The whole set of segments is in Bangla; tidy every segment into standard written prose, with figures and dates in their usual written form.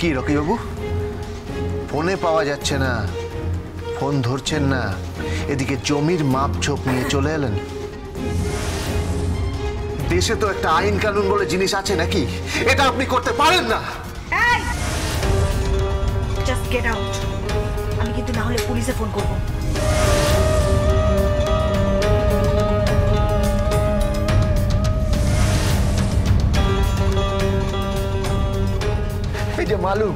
কি রকি বাবু, ফোনে পাওয়া যাচ্ছে না, ফোন ধরছেন না, এদিকে জমির মাপঝোপ নিয়ে চলে এলেন। দেশে তো একটা আইন কানুন বলে জিনিস আছে নাকি? এটা আপনি করতে পারেন না। Just get out. আমি কিন্তু না হলে পুলিশে ফোন করব। এই যে মালু,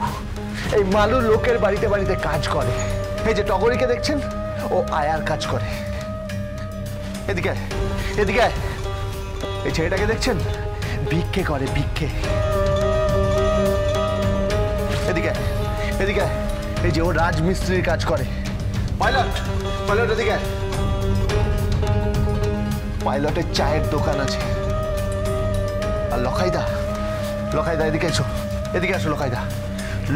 এই মালু লোকের বাড়িতে বাড়িতে কাজ করে। এই যে টগরিকে দেখছেন, ও আয়ার কাজ করে। এদিকে এদিকে এই ছেলেটাকে দেখছেন, ভিক্ষে করে, ভিক্ষে। এদিকে এদিকে এই যে ও রাজমিস্ত্রির কাজ করে। পাইলট, পাইলট এদিকে। পাইলটের চায়ের দোকান আছে। আর লখাইদা, লখাইদা এদিকে এসো, এদিকে আসো লখাইদা।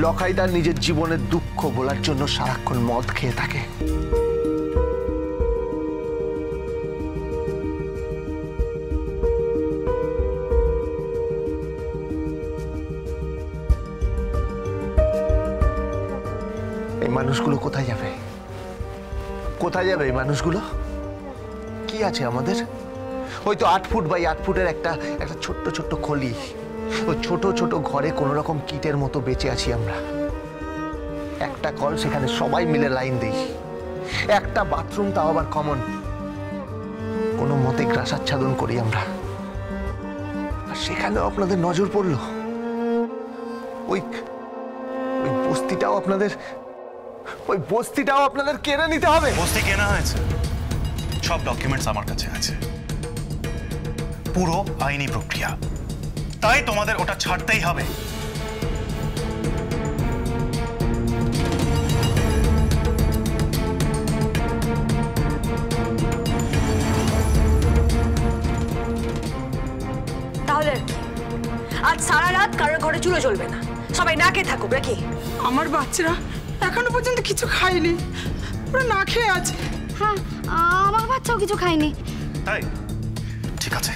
লখাইদা নিজের জীবনের দুঃখ বলার জন্য সারাক্ষণ মদ খেয়ে থাকে। এই মানুষগুলো কোথায় যাবে? কোথায় যাবে এই মানুষগুলো? কি আছে আমাদের? ওই তো 8 ফুট বাই 8 ফুটের একটা ছোট্ট ছোট্ট খলি। ওই ছোট ছোট ঘরে কোন রকম কীটের মতো বেঁচে আছি আমরা। একটা কল, সেখানে সবাই মিলে লাইন দেই। একটা বাথরুম, তাও আবার কমন। কোনো মতে গ্রাসাচ্ছাদন করি আমরা। আর সেখানেও আপনাদের নজর পড়ল। ওই ওই বস্তিটাও আপনাদের, ওই বস্তিটাও আপনাদের কেড়ে নিতে হবে। বস্তি কেনা হয়েছে, সব ডকুমেন্টস আমার কাছে আছে, পুরো আইনি প্রক্রিয়া। তাই তোমাদের ওটা ছাড়তেই হবে। তাহলে আর কি, আজ সারা রাত কারোর ঘরে চুলো জ্বলবে না, সবাই না খেয়ে থাকুক নাকি? আমার বাচ্চারা এখনো পর্যন্ত কিছু খায়নি, ওরা না খেয়ে আছে। হ্যাঁ, আমার বাচ্চাও কিছু খায়নি। তাই ঠিক আছে,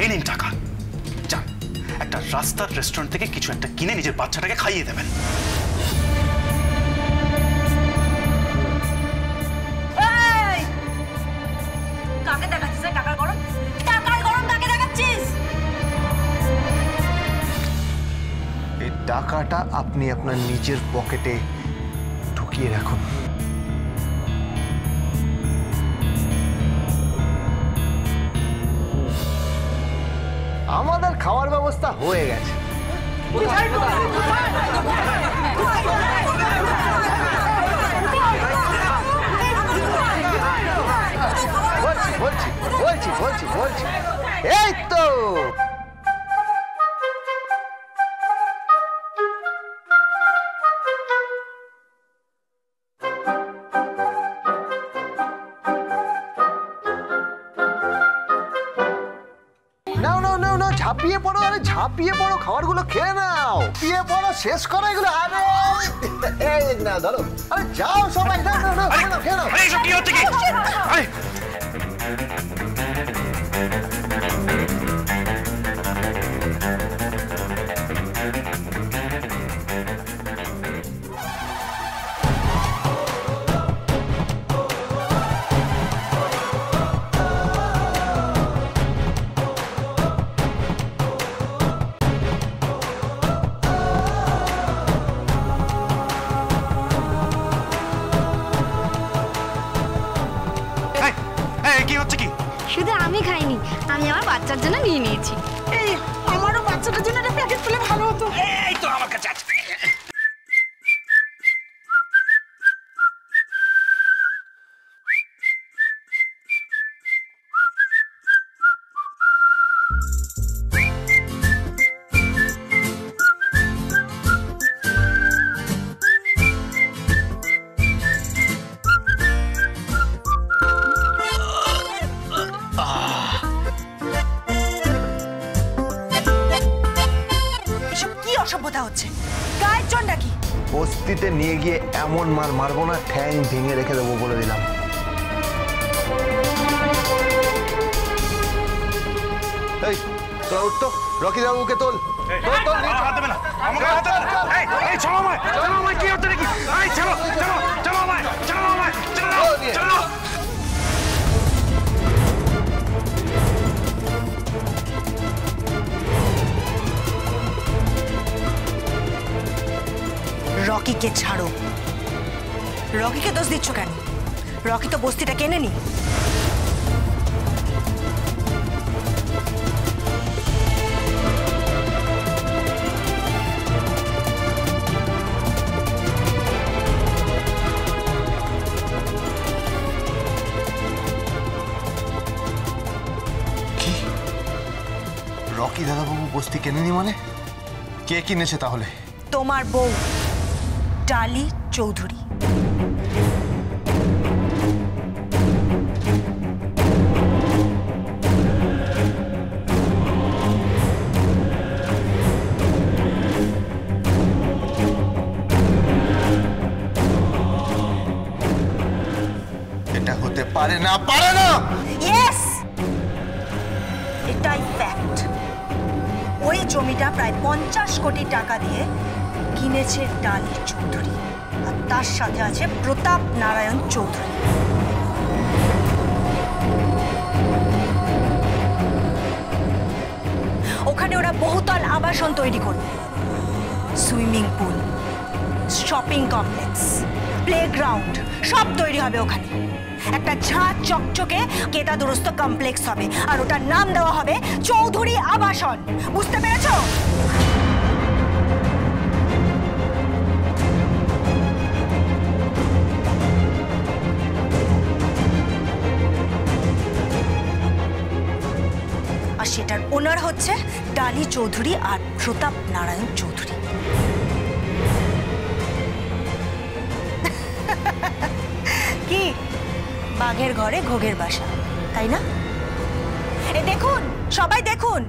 এই নিন টাকা। যান, একটা রাস্তার রেস্টুরেন্ট থেকে কিছু একটা কিনে নিজের বাচ্চাটাকে খাইয়ে দেবেন। কাকে দেখাচ্ছিস? টাকার গরম, টাকার গরম কাকে দেখাচ্ছিস? এই টাকাটা আপনি আপনার নিজের পকেটে ঢুকিয়ে রাখুন। আমাদের খাওয়ার ব্যবস্থা হয়ে গেছে। বলছি বলছি বলছি বলছি এই তো ঝাঁপিয়ে পড়ো, আরে ঝাঁপিয়ে পড়ো, খাবারগুলো খেয়ে নাও, পিয়ে পড়ো, শেষ করো এগুলো। আরে এই না ধরো, আরে যাও সবাই, না না না খেয়ে নাও, খেয়ে নাও। আরে এসব কি হচ্ছে কি? আরে শুধু আমি খাইনি, আমি আমার বাচ্চার জন্য নিয়ে নিয়েছি। এই আমারও বাচ্চাটার জন্য একটা প্যাকেট পেলে ভালো হতো। এই তো আমার কাছে আছে। বস্তিতে নিয়ে গিয়ে এমন মার মারবো না, ঠ্যাং ভেঙে রেখে দেবো বলে দিলাম। এই তোরা উঠতো, রকি বাবুকে তোল। রকিকে ছাড়ো। রকিকে দোষ দিচ্ছ কেন? রকি তো বস্তিটা কেনেনি। কি রকি দাদাবাবু বস্তি কেনেনি মানে? কে কিনেছে তাহলে? তোমার বউ ডালি চৌধুরী। এটা হতে পারে না, পারে না। ইয়েস, এটাই ফ্যাক্ট। ওই জমিটা প্রায় 50 কোটি টাকা দিয়ে কিনেছে ডালি চৌধুরী, আর তার সাথে আছে প্রতাপ নারায়ণ চৌধুরী। ওখানে ওরা বহুতল আবাসন তৈরি করবে, swimming pool, shopping complex, playground সব তৈরি হবে ওখানে। একটা ঝাঁ চকচকে কেদাদুরস্ত কমপ্লেক্স হবে, আর ওটার নাম দেওয়া হবে চৌধুরী আবাসন। বুঝতে পেরেছো? আর সেটার ওনার হচ্ছে ডালি চৌধুরী আর প্রতাপ নারায়ণ চৌধুরী। কি বাঘের ঘরে ঘোগের বাসা, তাই না? এ দেখুন, সবাই দেখুন,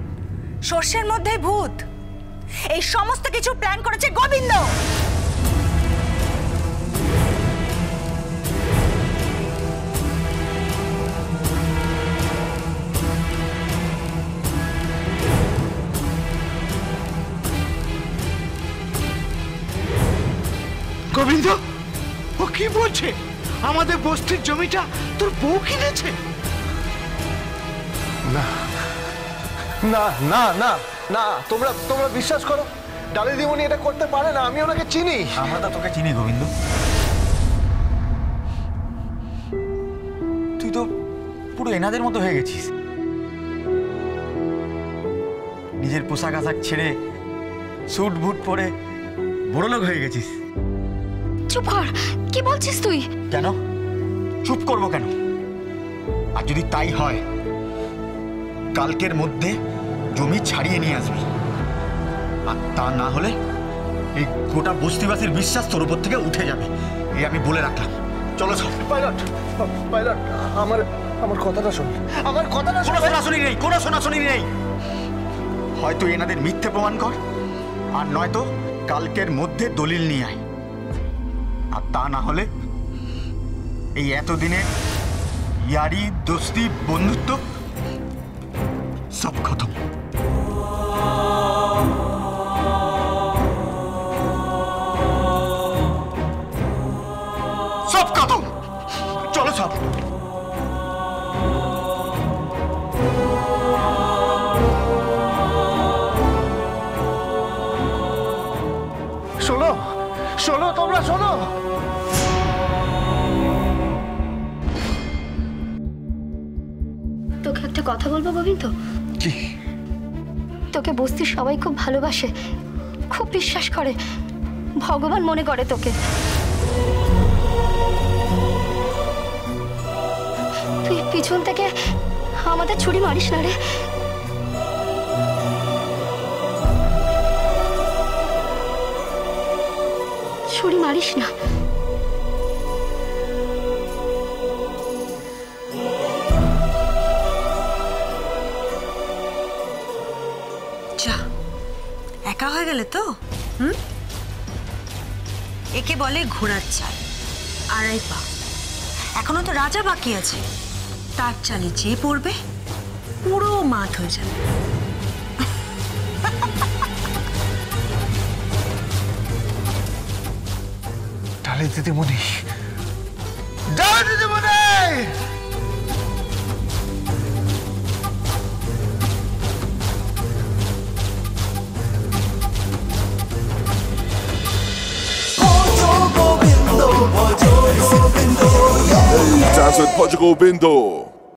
সর্ষের মধ্যে ভূত। এই সমস্ত কিছু প্ল্যান করেছে গোবিন্দ। গোবিন্দ, ও কি বলছে? আমাদের বস্তির জমিটা তোর বউ কিনেছে? না না না না না, তোমরা বিশ্বাস করো, ডালি দিমনি এটা করতে পারে না। আমি ওনাকে চিনি। আমরা তো তোকে চিনি গোবিন্দ। তুই তো পুরো এনাদের মতো হয়ে গেছিস। নিজের পোশাক আশাক ছেড়ে স্যুট বুট পরে বড়লোক হয়ে গেছিস। চুপ কর, কি বলছিস তুই? কেন চুপ করবো কেন? আর যদি তাই হয়, কালকের মধ্যে জমি ছাড়িয়ে নিয়ে আসবি। আর তা না হলে এই গোটা বস্তিবাসীর বিশ্বাস তোর উপর থেকে উঠে যাবে, এই আমি বলে রাখলাম। চলো সব। পাইলট, আমার কথাটা শোন, আমার কথাটা শোন। কোনো শোনাশুনি নেই, কোনো শোনাশুনি নেই। হয়তো এনাদের মিথ্যে প্রমাণ কর, আর নয়তো কালকের মধ্যে দলিল নিয়ে আয়। আর তা না হলে এই এতদিনে ইয়ারি দোস্তি বন্ধুত্ব সব খতম। সব খতম। চলো সব। শোনো শোনো, তোমরা শোনো। তোকে একটা কথা বলবো গোবিন্দ? কি? তোকে বস্তির সবাই খুব ভালোবাসে, খুব বিশ্বাস করে, ভগবান মনে করে তোকে। তুই পিছন থেকে আমাদের ছুরি মারিস না রে। ছুরি মারিস না। যা, একা হয়ে গেলে তো। একে বলে ঘোড়ার চাল, 2.5 পা। এখনো তো রাজা বাকি আছে, তার চালে যে পড়বে পুরো মাঠ হয়ে যাবে। ডালি দিদিমণি, ডালি দিদিমণি! ও Dance with Portugal Bindo.